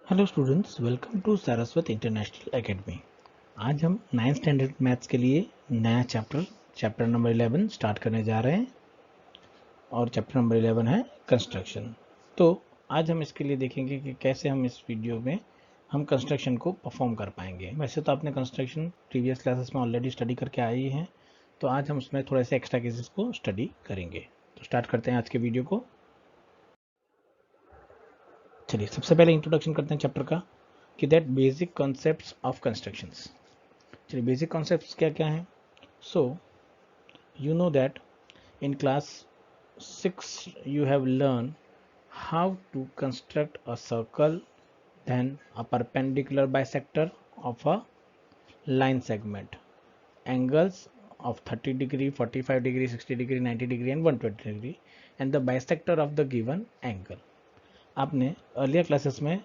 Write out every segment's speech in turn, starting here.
Hello students, welcome to Saraswat international academy. आज हम 9th standard maths के लिए नया चैप्टर नंबर 11 स्टार्ट करने जा रहे हैं और चैप्टर नंबर 11 है कंस्ट्रक्शन। तो आज हम इसके लिए देखेंगे कि कैसे हम इस वीडियो में हम कंस्ट्रक्शन को परफॉर्म कर पाएंगे। वैसे तो आपने कंस्ट्रक्शन प्रीवियस क्लासेस में ऑलरेडी स्टडी करके आए ही हैं, तो आज हम उसमें थोड़े से एक्स्ट्रा केसेस को स्टडी करेंगे। तो स्टार्ट करते हैं आज के वीडियो को। चलिए सबसे पहले इंट्रोडक्शन करते हैं चैप्टर का कि that basic concepts of constructions. चलिए बेसिक कॉन्सेप्ट्स क्या क्या हैं। So you know that in class 6 you have learned how to construct a circle, then a perpendicular bisector of a line segment, angles of 30 degree, 45 degree, 60 degree, 90 degree and 120 degree, and the bisector of the given angle. आपने earlier classes में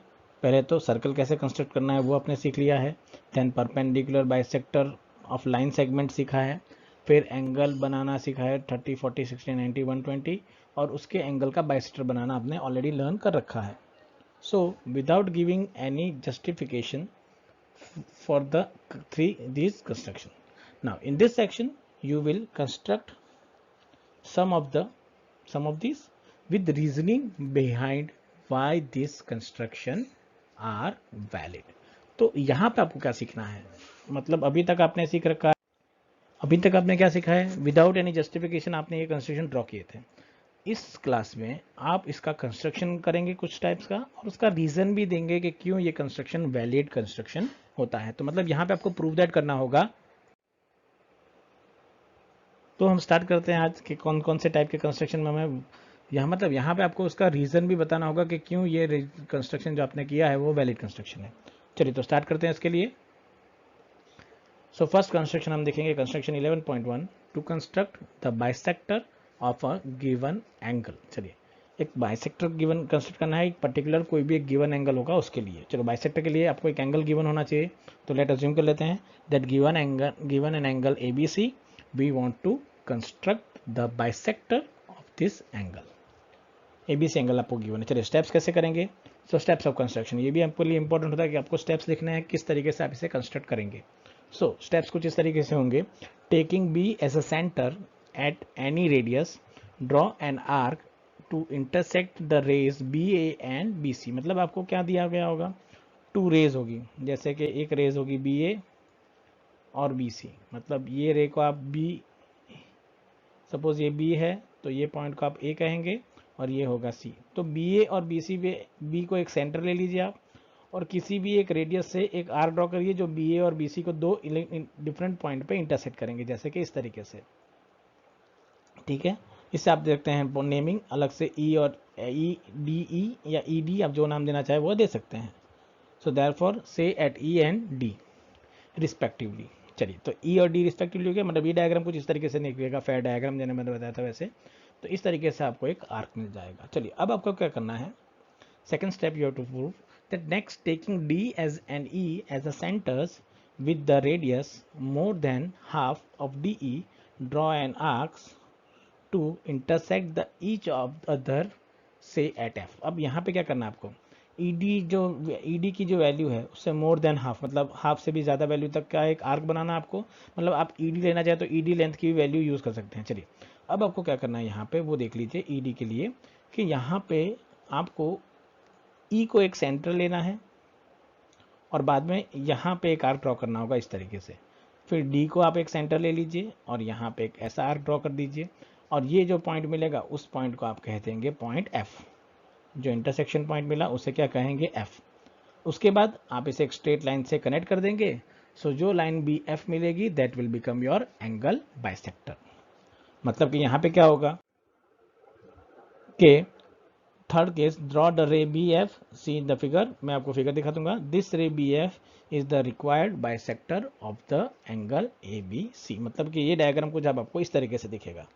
पहले तो circle कैसे construct करना है वो आपने सीख लिया है, then perpendicular bisector of line segment सीखा है, फिर एंगल बनाना सीखा है 30, 40, 60, 90, 120 और उसके एंगल का बाइसेक्टर बनाना आपने ऑलरेडी लर्न कर रखा है। So without giving any justification for the these construction, now in this section you will construct some of these with reasoning behind why this construction are valid। तो यहाँ पे आपको क्या सीखना है, मतलब अभी तक आपने सीख रखा है, अभी तक आपने क्या सीखा है, विदाउट एनी जस्टिफिकेशन आपने ये कंस्ट्रक्शन ड्रॉ किए थे। इस क्लास में आप इसका कंस्ट्रक्शन करेंगे कुछ टाइप्स का और उसका रीजन भी देंगे कि क्यों ये कंस्ट्रक्शन वैलिड कंस्ट्रक्शन होता है। तो मतलब यहाँ पे आपको प्रूव दैट करना होगा। तो हम स्टार्ट करते हैं आज कि कौन कौन से टाइप के कंस्ट्रक्शन में हमें यहाँ पे आपको उसका रीजन भी बताना होगा कि क्यों ये कंस्ट्रक्शन जो आपने किया है वो वैलिड कंस्ट्रक्शन है। चलिए तो स्टार्ट करते हैं इसके लिए। सो फर्स्ट कंस्ट्रक्शन हम देखेंगे construction 11.1 to construct the bisector of a given angle. चलिए एक बाइसेक्टर गिवन कंस्ट्रक्ट करना है, एक पर्टिकुलर कोई भी एक गिवन एंगल होगा उसके लिए। चलो बाइसेक्टर के लिए आपको एक एंगल गिवन होना चाहिए, तो लेट अज्यूम कर लेते हैं that given an angle ABC, we want to construct the bisector of this angle. ABC angle आपको गिवन है। चलिए स्टेप्स कैसे करेंगे। सो स्टेप्स ऑफ कंस्ट्रक्शन, ये भी आपके लिए इंपॉर्टेंट होता है कि आपको स्टेप्स लिखने हैं किस तरीके से आप इसे कंस्ट्रक्ट करेंगे। सो स्टेप्स कुछ इस तरीके से होंगे। Taking B as a centre at any radius, draw an arc to intersect the rays BA and BC। मतलब आपको क्या दिया गया होगा, टू रेज होगी, जैसे कि एक रेज होगी BA और BC। मतलब ये रे को आप B, सपोज ये B है तो ये पॉइंट को आप A कहेंगे और ये होगा C। तो BA और BC पे B को एक सेंटर ले लीजिए आप और किसी भी एक रेडियस से एक आर्क ड्रॉ करिए जो BA और BC को दो डिफरेंट पॉइंट पे इंटरसेक्ट करेंगे, जैसे कि इस तरीके से। ठीक है, इससे आप देखते हैं नेमिंग अलग से E और EDE या ED आप जो नाम देना चाहे वो दे सकते हैं। So therefore say at E and D respectively. चलिए तो E और D रिस्पेक्टिवली हो गया, मतलब ये डायग्राम कुछ इस तरीके से निकलेगा, फेयर डायग्राम जैसे मैंने बताया था वैसे। तो इस तरीके से आपको एक आर्क मिल जाएगा। चलिए अब आपको क्या करना है, second step you have to prove that next taking D as and E as the centers with the radius more than half of DE, draw an arc to intersect the each of other say at F। अब यहाँ पे क्या करना है आपको, ED की जो value है उससे मोर देन हाफ, मतलब हाफ से भी ज़्यादा वैल्यू तक का एक आर्क बनाना आपको। मतलब आप ED लेना चाहे तो ED लेंथ की वैल्यू यूज़ कर सकते हैं। चलिए अब आपको क्या करना है यहाँ पे वो देख लीजिए ED के लिए कि यहाँ पे आपको E को एक सेंटर लेना है और बाद में यहाँ पे एक आर्क ड्रॉ करना होगा इस तरीके से। फिर D को आप एक सेंटर ले लीजिए और यहाँ पे एक ऐसा आर्क ड्रॉ कर दीजिए और ये जो पॉइंट मिलेगा उस पॉइंट को आप कह देंगे पॉइंट F। जो इंटरसेक्शन पॉइंट मिला उसे क्या कहेंगे F। उसके बाद आप इसे एक स्ट्रेट लाइन से कनेक्ट कर देंगे। सो जो लाइन BF मिलेगी that will become your angle bisector. मतलब कि यहाँ पे क्या होगा कि थर्ड केस, ड्रॉ द रे BF, सी द फिगर, मैं आपको फिगर दिखा दूंगा। दिस रे BF is the required bisector of the angle ABC। मतलब कि ये डायग्राम को जब आपको इस तरीके से दिखेगा,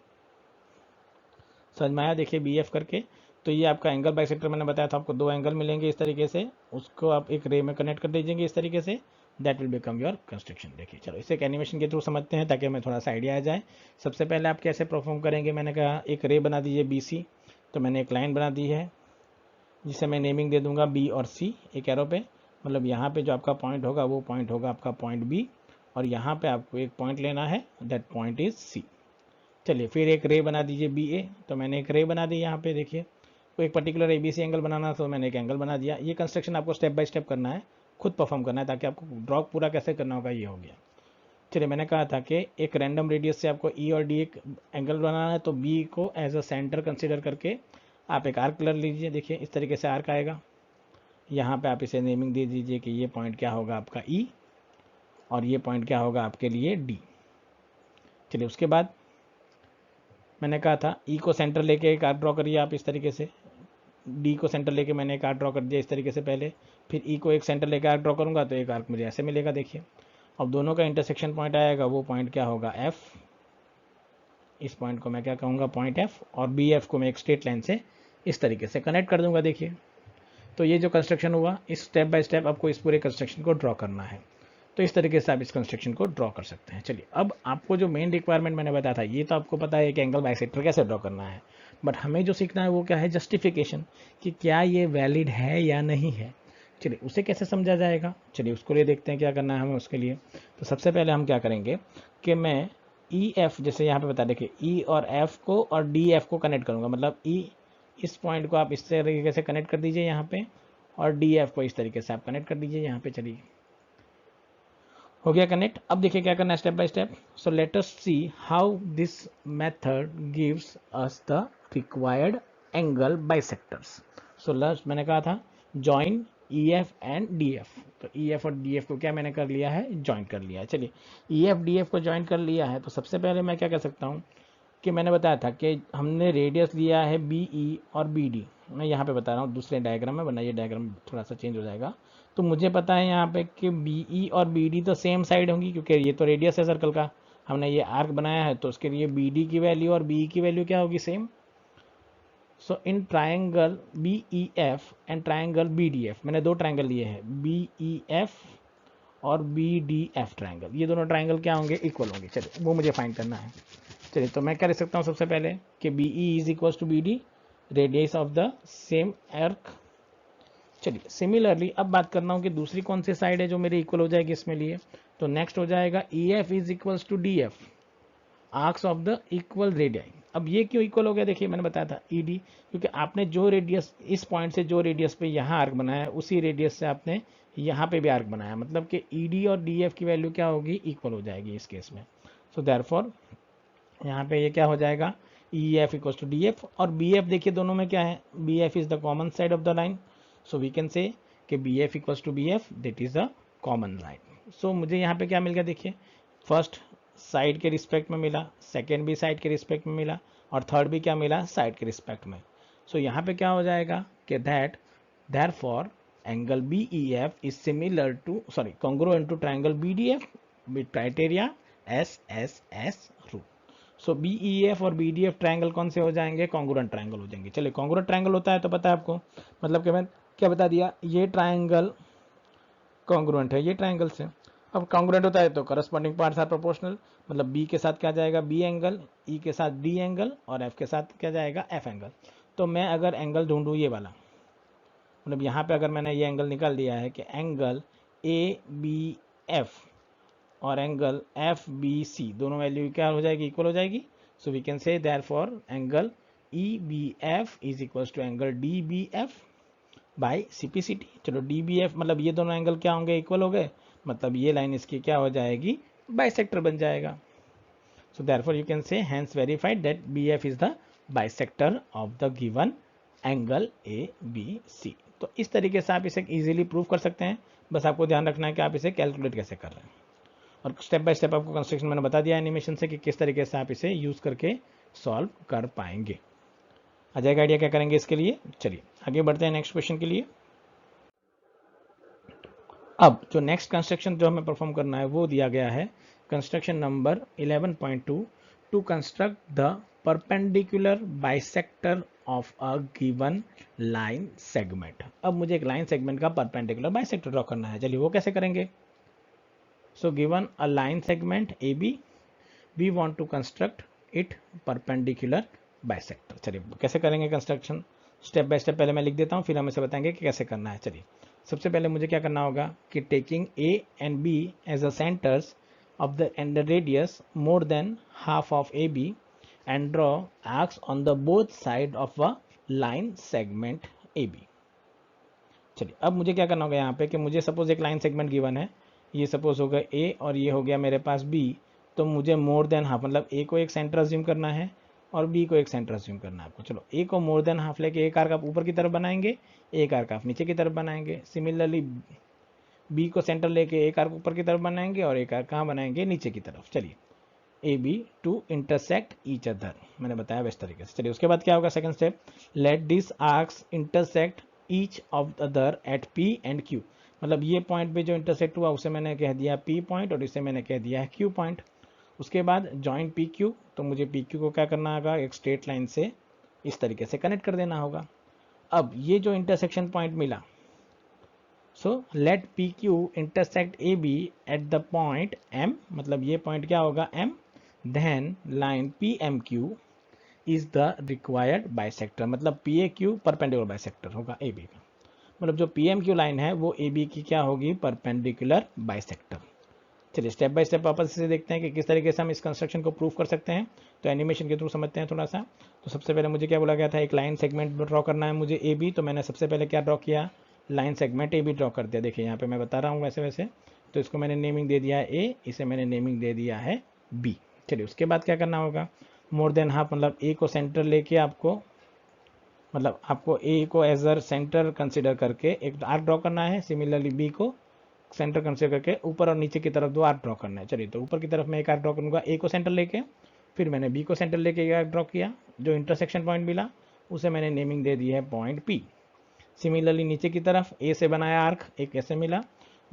समझ में आया। देखिए BF करके, तो ये आपका एंगल बाइसेक्टर मैंने बताया था आपको दो एंगल मिलेंगे इस तरीके से, उसको आप एक रे में कनेक्ट कर दीजिएंगे इस तरीके से, that will become your construction. देखिए चलो इसे एक एनिमेशन के थ्रू समझते हैं ताकि हमें थोड़ा सा आइडिया आ जाए। सबसे पहले आप कैसे परफॉर्म करेंगे, मैंने कहा एक रे बना दीजिए BC, तो मैंने एक लाइन बना दी है जिसे मैं नेमिंग दे दूंगा बी और सी एक एरो पे, मतलब यहाँ पे जो आपका पॉइंट होगा वो पॉइंट होगा आपका पॉइंट बी, और यहाँ पे आपको एक पॉइंट लेना है, दैट पॉइंट इज सी। चलिए फिर एक रे बना दीजिए बी ए, तो मैंने एक रे बना दी यहाँ पे, देखिए तो एक particular A B C angle बनाना, तो मैंने एक एंगल बना दिया। ये कंस्ट्रक्शन आपको स्टेप बाय स्टेप करना है, खुद परफॉर्म करना है, ताकि आपको ड्रॉ पूरा कैसे करना होगा ये हो गया। चलिए मैंने कहा था कि एक रैंडम रेडियस से आपको ई और डी एक एंगल बनाना है, तो बी को एज अ सेंटर कंसिडर करके आप एक आर्क ले लीजिए। देखिए इस तरीके से आर्क आएगा, यहाँ पे आप इसे नेमिंग दे दीजिए कि ये पॉइंट क्या होगा आपका ई, और ये पॉइंट क्या होगा आपके लिए डी। चलिए उसके बाद मैंने कहा था ई को सेंटर लेके एक आर्क ड्रॉ करिए आप इस तरीके से, डी को सेंटर लेके मैंने एक आर्क ड्रॉ कर दिया इस तरीके से पहले, फिर ई को एक सेंटर लेके आर्क ड्रॉ करूंगा तो एक आर्क मुझे ऐसे मिलेगा। देखिए अब दोनों का इंटरसेक्शन पॉइंट आएगा, वो पॉइंट क्या होगा एफ, इस पॉइंट को मैं क्या कहूँगा पॉइंट एफ, और बी एफ को मैं एक स्ट्रेट लाइन से इस तरीके से कनेक्ट कर दूंगा। देखिए तो ये जो कंस्ट्रक्शन हुआ, इस स्टेप बाय स्टेप आपको इस पूरे कंस्ट्रक्शन को ड्रॉ करना है, तो इस तरीके से आप इस कंस्ट्रक्शन को ड्रॉ कर सकते हैं। चलिए अब आपको जो मेन रिक्वायरमेंट मैंने बताया था, ये तो आपको पता है कि एंगल बाइसेक्टर कैसे ड्रॉ करना है, बट हमें जो सीखना है वो क्या है, जस्टिफिकेशन, कि क्या ये वैलिड है या नहीं है। चलिए उसे कैसे समझा जाएगा, चलिए उसको लिए देखते हैं क्या करना है हमें उसके लिए। तो सबसे पहले हम क्या करेंगे कि मैं ई एफ, जैसे यहाँ पे बता देखिए ई और एफ को और डी एफ को कनेक्ट करूँगा, मतलब ई इस पॉइंट को आप इस तरीके से कनेक्ट कर दीजिए यहाँ पे, और डी एफ को इस तरीके से आप कनेक्ट कर दीजिए यहाँ पे। चलिए हो गया कनेक्ट। अब देखिए क्या करना है step by step. So let us see how this method gives us the required angle bisectors. So last मैंने कहा था join E F and D F, तो ई एफ और डी एफ को क्या मैंने कर लिया है, ज्वाइन कर लिया है। चलिए ई एफ डी एफ को ज्वाइन कर लिया है, तो सबसे पहले मैं क्या कर सकता हूँ कि मैंने बताया था कि हमने रेडियस लिया है बी ई और बी डी, मैं यहाँ पे बता रहा हूँ दूसरे डायग्राम में, वरना ये डायग्राम थोड़ा सा चेंज हो जाएगा। तो मुझे पता है यहाँ पे कि बी ई और बी डी तो सेम साइड होंगी, क्योंकि ये तो रेडियस है सर्कल का, हमने ये आर्क बनाया है, तो उसके लिए बी डी की वैल्यू और बी ई की वैल्यू क्या होगी, same. So in triangle B E F and triangle B D F, मैंने दो ट्राइंगल लिए हैं बी ई एफ और बी डी एफ ट्राइंगल, ये दोनों ट्राइंगल क्या होंगे, इक्वल होंगे। चलिए वो मुझे फाइंड करना है। चलिए तो मैं क्या लिख सकता हूँ सबसे पहले कि B E is equal to B D, radius of the same arc. चलिए सिमिलरली अब बात करना हूँ कि दूसरी कौन सी साइड है जो मेरी इक्वल हो जाएगी इसमें लिए, तो नेक्स्ट हो जाएगा E F is equals to D F, arcs of the equal radii. अब ये क्यों इक्वल हो गया, देखिए मैंने बताया था ई डी, क्योंकि आपने जो रेडियस इस पॉइंट से जो रेडियस पे यहाँ आर्क बनाया है, उसी रेडियस से आपने यहाँ पे भी आर्क बनाया, मतलब कि ई डी और डी एफ की वैल्यू क्या होगी, इक्वल हो जाएगी इस केस में। सो देयरफॉर यहाँ पे ये क्या हो जाएगा, E F equals to D F, और बी एफ देखिए दोनों में क्या है, B F is the common side of the line, so we can say कि B F equals to B F, that is the common line. So मुझे यहाँ पे क्या मिल गया, देखिए फर्स्ट साइड के रिस्पेक्ट में मिला, सेकेंड भी साइड के रिस्पेक्ट में मिला, और थर्ड भी क्या मिला, साइड के रिस्पेक्ट में। सो यहाँ पे क्या हो जाएगा कि that therefore angle B E F is similar to congruent to triangle B D F with criteria S S S rule. So B E F और बी डी एफ ट्राइंगल कौन से हो जाएंगे, कॉन्ग्रुएंट ट्राइंगल हो जाएंगे। चलिए congruent triangle होता है तो पता है आपको, मतलब कि मैं क्या बता दिया, ये ट्राइंगल कॉन्ग्रुएंट है ये ट्राइंगल से। अब कॉन्ग्रुएंट होता है तो करस्पॉन्डिंग पार्ट्स आर प्रोपोर्शनल, मतलब बी के साथ क्या जाएगा, बी एंगल, ई के साथ डी एंगल, और एफ के साथ क्या जाएगा, एफ एंगल। तो मैं अगर एंगल ढूंढूं ये वाला, मतलब यहाँ पे अगर मैंने ये एंगल निकाल दिया है कि एंगल ए बी एफ और एंगल एफ बी सी दोनों वैल्यू क्या हो जाएगी, इक्वल हो जाएगी। So we can say therefore angle E B F is equals to angle D B F by C P C T. चलो D B F मतलब ये दोनों एंगल क्या होंगे, इक्वल हो गए, मतलब ये लाइन इसकी क्या हो जाएगी, बाइसेक्टर बन जाएगा। So therefore you can say hence verified that B F is the bisector of the given angle A B C. तो इस तरीके से आप इसे इजीली प्रूव कर सकते हैं, बस आपको ध्यान रखना है कि आप इसे कैलकुलेट कैसे कर रहे हैं, और स्टेप बाय स्टेप आपको कंस्ट्रक्शन मैंने बता दिया एनिमेशन से कि किस तरीके से आप इसे यूज करके सॉल्व कर पाएंगे। आ जाएगा आइडिया क्या करेंगे इसके लिए। चलिए आगे बढ़ते हैं नेक्स्ट क्वेश्चन के लिए। अब जो नेक्स्ट कंस्ट्रक्शन जो हमें परफॉर्म करना है वो दिया गया है construction number 11.2 to construct the perpendicular bisector of a given line segment. अब मुझे एक लाइन सेगमेंट का परपेंडिकुलर बाइसेक्टर ड्रॉ करना है। चलिए वो कैसे करेंगे। So given a line segment AB, we want to construct it perpendicular bisector। चलिए कैसे करेंगे कंस्ट्रक्शन। स्टेप बाय स्टेप पहले मैं लिख देता हूँ, फिर हम इसे बताएंगे कि कैसे करना है। चलिए, सबसे पहले मुझे क्या करना होगा कि taking A and B as a centres of the and radius more than half of A B and draw arcs on the both side of a line segment A B. चलिए, अब मुझे क्या करना होगा यहाँ पे कि मुझे सपोज एक लाइन सेगमेंट गिवन है, ये सपोज होगा ए और ये हो गया मेरे पास बी, तो मुझे मोर देन हाफ मतलब ए को एक सेंटर अज्यूम करना है और बी को एक सेंटर अज्यूम करना है आपको। चलो, ए को मोर देन हाफ लेके एक आर्क आप ऊपर की तरफ बनाएंगे, एक आर्क आप नीचे की तरफ बनाएंगे। सिमिलरली बी को सेंटर लेके एक आर्क ऊपर की तरफ बनाएंगे और एक आर्क कहाँ बनाएंगे, नीचे की तरफ। चलिए, A B to intersect each other, मैंने बताया इस तरीके से। चलिए, उसके बाद क्या होगा second step, let this arcs intersect each of other at P and Q. मतलब ये पॉइंट पे जो इंटरसेक्ट हुआ उसे मैंने कह दिया पी पॉइंट और इसे मैंने कह दिया है क्यू पॉइंट। उसके बाद जॉइंट पी क्यू, तो मुझे पी क्यू को क्या करना होगा, एक स्ट्रेट लाइन से इस तरीके से कनेक्ट कर देना होगा। अब ये जो इंटरसेक्शन पॉइंट मिला, so let P Q intersect A B at the point M, मतलब ये पॉइंट क्या होगा M, then line P M Q is the required bisector, मतलब P A Q perpendicular bisector होगा ए बी का। मतलब जो पी एम क्यू लाइन है वो ए बी की क्या होगी, परपेंडिकुलर बाइसेक्टर। चलिए, स्टेप बाय स्टेप वापस से देखते हैं कि किस तरीके से हम इस कंस्ट्रक्शन को प्रूव कर सकते हैं। तो एनिमेशन के थ्रू समझते हैं थोड़ा सा। तो सबसे पहले मुझे क्या बोला गया था, एक लाइन सेगमेंट ड्रॉ करना है मुझे ए बी, तो मैंने सबसे पहले क्या ड्रॉ किया, line segment A B draw कर दिया। देखिए यहाँ पे मैं बता रहा हूँ वैसे वैसे। तो इसको मैंने नेमिंग दे दिया है ए, इसे मैंने नेमिंग दे दिया है बी। चलिए, उसके बाद क्या करना होगा, मोर देन हाफ मतलब ए को सेंटर लेके आपको, मतलब आपको ए को एज अ सेंटर कंसिडर करके एक आर्क ड्रॉ करना है। सिमिलरली बी को सेंटर कंसिडर करके ऊपर और नीचे की तरफ दो आर्क ड्रॉ करना है। चलिए, तो ऊपर की तरफ मैं एक आर्क ड्रॉ करूँगा ए को सेंटर लेके, फिर मैंने बी को सेंटर लेके एक आर्क ड्रॉ किया। जो इंटरसेक्शन पॉइंट मिला उसे मैंने नेमिंग दे दी है पॉइंट पी। सिमिलरली नीचे की तरफ ए से बनाया आर्क एक ऐसे मिला,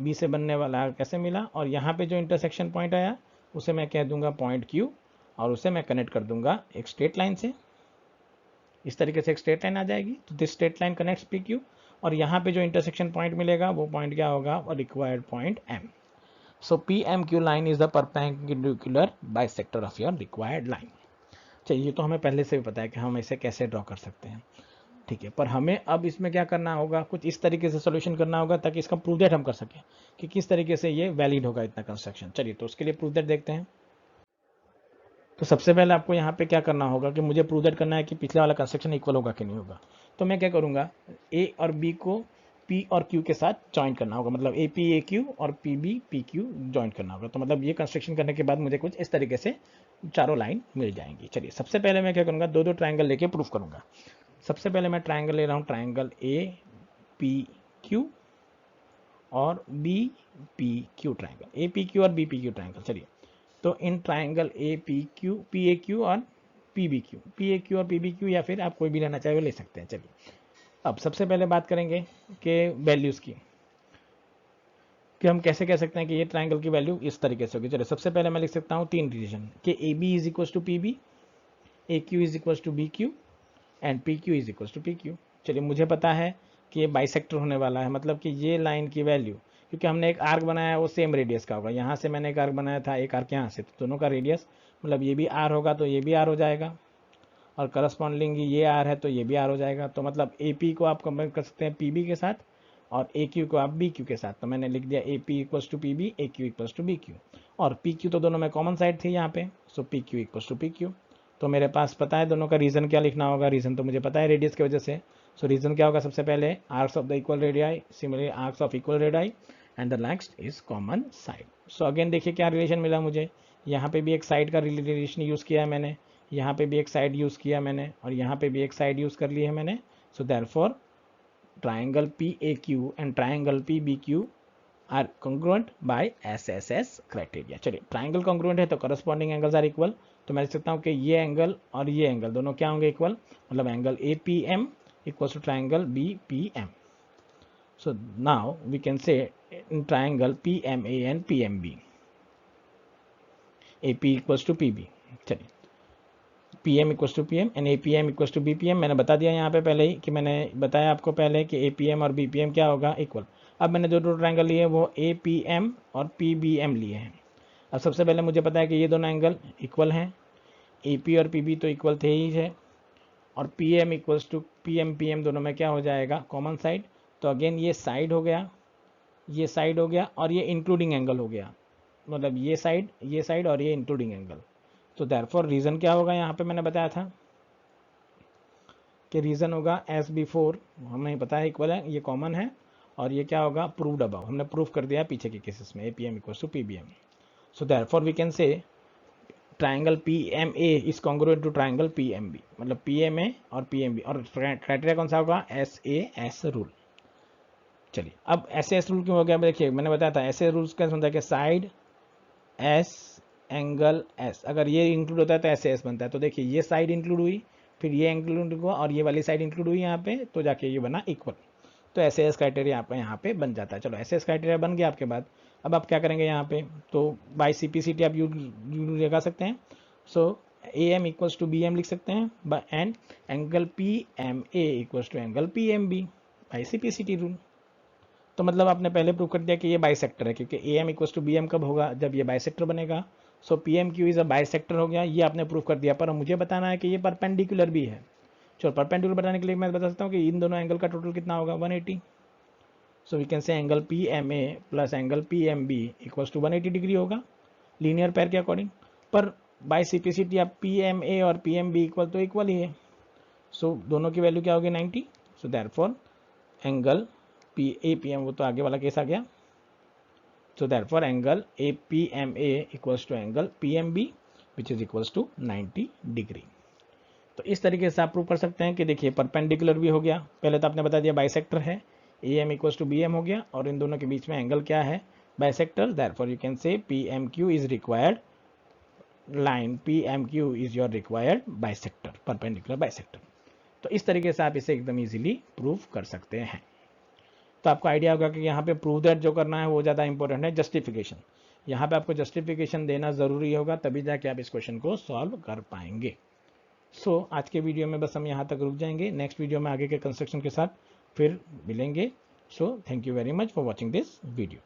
बी से बनने वाला आर्क ऐसे मिला, और यहाँ पे जो इंटरसेक्शन पॉइंट आया उसे मैं कह दूंगा पॉइंट क्यू, और उसे मैं कनेक्ट कर दूंगा एक स्ट्रेट लाइन से। इस तरीके से एक स्ट्रेट लाइन आ जाएगी। तो this straight line connects P Q, और यहाँ पे जो इंटरसेक्शन पॉइंट मिलेगा वो पॉइंट क्या होगा, और required point M. So P M Q line is the perpendicular bisector of your required line. चलिए, ये तो हमें पहले से भी पता है कि हम इसे कैसे ड्रॉ कर सकते हैं, ठीक है। पर हमें अब इसमें क्या करना होगा, कुछ इस तरीके से सोल्यूशन करना होगा ताकि इसका प्रूव दैट हम कर सकें कि किस तरीके से ये वैलिड होगा इतना कंस्ट्रक्शन। चलिए, तो उसके लिए प्रूव दैट देखते हैं। तो सबसे पहले आपको यहाँ पे क्या करना होगा कि मुझे प्रूव दैट करना है कि पिछले वाला कंस्ट्रक्शन इक्वल होगा कि नहीं होगा। तो मैं क्या करूँगा, ए और बी को पी और क्यू के साथ ज्वाइन करना होगा, मतलब ए पी ए क्यू और P B P Q join करना होगा। तो मतलब ये कंस्ट्रक्शन करने के बाद मुझे कुछ इस तरीके से चारों लाइन मिल जाएंगी। चलिए, सबसे पहले मैं क्या करूँगा, दो दो ट्राइंगल लेके प्रूफ करूँगा। सबसे पहले मैं ट्राइंगल ले रहा हूँ, ट्राइंगल ए पी क्यू और B P Q triangle, A P Q और बी पी क्यू ट्राइंगल। चलिए, तो इन triangle A P Q, P A Q और P B Q, P A Q और पी बी क्यू, या फिर आप कोई भी लेना चाहे वो ले सकते हैं। चलिए, अब सबसे पहले बात करेंगे कि वैल्यूज़ की, कि हम कैसे कह सकते हैं कि ये ट्राइंगल की वैल्यू इस तरीके से होगी। चलिए, सबसे पहले मैं लिख सकता हूँ तीन रिलेशन कि A B is equal to P B, A Q is equal to B Q and P Q is equal to P Q. चलिए, मुझे पता है कि ये बाइसेक्टर होने वाला है, मतलब कि ये लाइन की वैल्यू, क्योंकि हमने एक आर्क बनाया है वो सेम रेडियस का होगा। यहाँ से मैंने एक आर्क बनाया था, एक आर्क यहाँ से, तो दोनों का रेडियस, मतलब ये भी आर होगा तो ये भी आर हो जाएगा, और करस्पॉन्डिंग ये आर है तो ये भी आर हो जाएगा। तो मतलब ए पी को आप कंपेयर कर सकते हैं पी बी के साथ, और ए क्यू को आप बी क्यू के साथ। तो मैंने लिख दिया A P equals to P B, A Q equals to B Q, और पी क्यू तो दोनों में कॉमन साइड थी यहाँ पे, so P Q equals to P Q. तो मेरे पास पता है दोनों का रीजन क्या लिखना होगा, रीजन तो मुझे पता है रेडियस की वजह से। सो रीजन क्या होगा, सबसे पहले arcs of the equal radii, similarly arcs of equal radii and the next is common side. So again देखिए क्या रिलेशन मिला मुझे, यहाँ पे भी एक साइड का रिलेशन यूज़ किया है मैंने, यहाँ पे भी एक साइड यूज़ किया मैंने, और यहाँ पे भी एक साइड यूज़ कर ली है मैंने। So therefore triangle P A Q and triangle P B Q are congruent by SSS criteria. चलिए, ट्राइंगल congruent है तो करस्पॉन्डिंग एंगल्स आर इक्वल। तो मैं लिख सकता हूँ कि ये एंगल और ये एंगल दोनों क्या होंगे, इक्वल, मतलब angle A P M equals to triangle B P M. So now we can say in triangle P M A and P M B, A P equals to P B. चलिए, P M equals to P M and A P M equals to B P M. मैंने बता दिया यहाँ पे पहले ही कि मैंने बताया आपको पहले कि ए पी एम और बी पी एम क्या होगा, इक्वल। अब मैंने जो दो ट्राइंगल लिए वो ए पी एम और पी बी एम लिए हैं। अब सबसे पहले मुझे पता है कि ये दोनों एंगल इक्वल हैं, ए पी और पी बी तो इक्वल थे ही है, और P M equals to PM दोनों में क्या हो जाएगा, कॉमन साइड। तो अगेन ये साइड हो गया, ये साइड हो गया, और ये इंक्लूडिंग एंगल हो गया, मतलब ये साइड और ये इंक्लूडिंग एंगल। तो देयरफॉर रीज़न क्या होगा, यहाँ पे मैंने बताया था कि रीज़न होगा एज बिफोर, हमें पता है इक्वल है, ये कॉमन है, और ये क्या होगा, प्रूव्ड अबव, हमने प्रूव कर दिया पीछे के केसेस में, APM equal to PBM। So therefore we can say triangle PMA is congruent to triangle PMB, मतलब PMA और PMB, और क्राइटेरिया कौन सा होगा, SAS रूल। चलिए अब SAS रूल क्यों हो गया, देखिए मैंने बताया था SAS रूल्स कैसे होता है कि साइड S एंगल S, अगर ये इंक्लूड होता है तो SAS बनता है। तो देखिए ये साइड इंक्लूड हुई, फिर ये इंक्लूड हुआ, और ये वाली साइड इंक्लूड हुई यहाँ पे, तो जाके ये बना इक्वल। तो SAS क्राइटेरिया आपका यहाँ पे बन जाता है। चलो SAS क्राइटेरिया बन गया आपके बाद, अब आप क्या करेंगे यहाँ पे, तो बाई CPCT आप यूज लगा सकते हैं। So AM equals to BM लिख सकते हैं, and angle PMA equals to angle PMB by CPCT rule. तो मतलब आपने पहले प्रूव कर दिया कि ये बाइसेक्टर है, क्योंकि AM इक्वल्स टू BM कब होगा, जब ये बाइसेक्टर बनेगा। सो PMQ इज अ बाइसेक्टर हो गया, ये आपने प्रूव कर दिया। पर मुझे बताना है कि ये परपेंडिकुलर भी है। चलो परपेंडिकुलर बताने के लिए मैं बता सकता हूँ कि इन दोनों एंगल का टोटल कितना होगा, 180। So we can say angle PMA plus angle PMB equals to 180 degree होगा, लीनियर पेयर के अकॉर्डिंग। पर बाय CPCT आप PMA और PMB इक्वल तो इक्वल ही है, सो दोनों की वैल्यू क्या होगी, 90। सो देयरफॉर एंगल APM, वो तो आगे वाला केस आ गया। So therefore angle APMA equals to angle PMB which is equals to 90 degree. तो इस तरीके से आप प्रूव कर सकते हैं कि देखिए परपेंडिकुलर भी हो गया, पहले तो आपने बता दिया बाइसेक्टर है, AM इक्वल्स टू BM हो गया, और इन दोनों के बीच में एंगल क्या है, बाइसेक्टर। देयरफॉर यू कैन से PMQ is required line, PMQ is your required bisector, perpendicular bisector. तो इस तरीके से आप इसे एकदम इजीली प्रूव कर सकते हैं। तो आपको आइडिया होगा कि यहाँ पे प्रूव दैट जो करना है वो ज़्यादा इंपॉर्टेंट है, जस्टिफिकेशन। यहाँ पे आपको जस्टिफिकेशन देना ज़रूरी होगा, तभी जाके आप इस क्वेश्चन को सॉल्व कर पाएंगे। सो आज के वीडियो में बस हम यहाँ तक रुक जाएंगे, नेक्स्ट वीडियो में आगे के कंस्ट्रक्शन के साथ फिर मिलेंगे। So thank you very much for watching this video.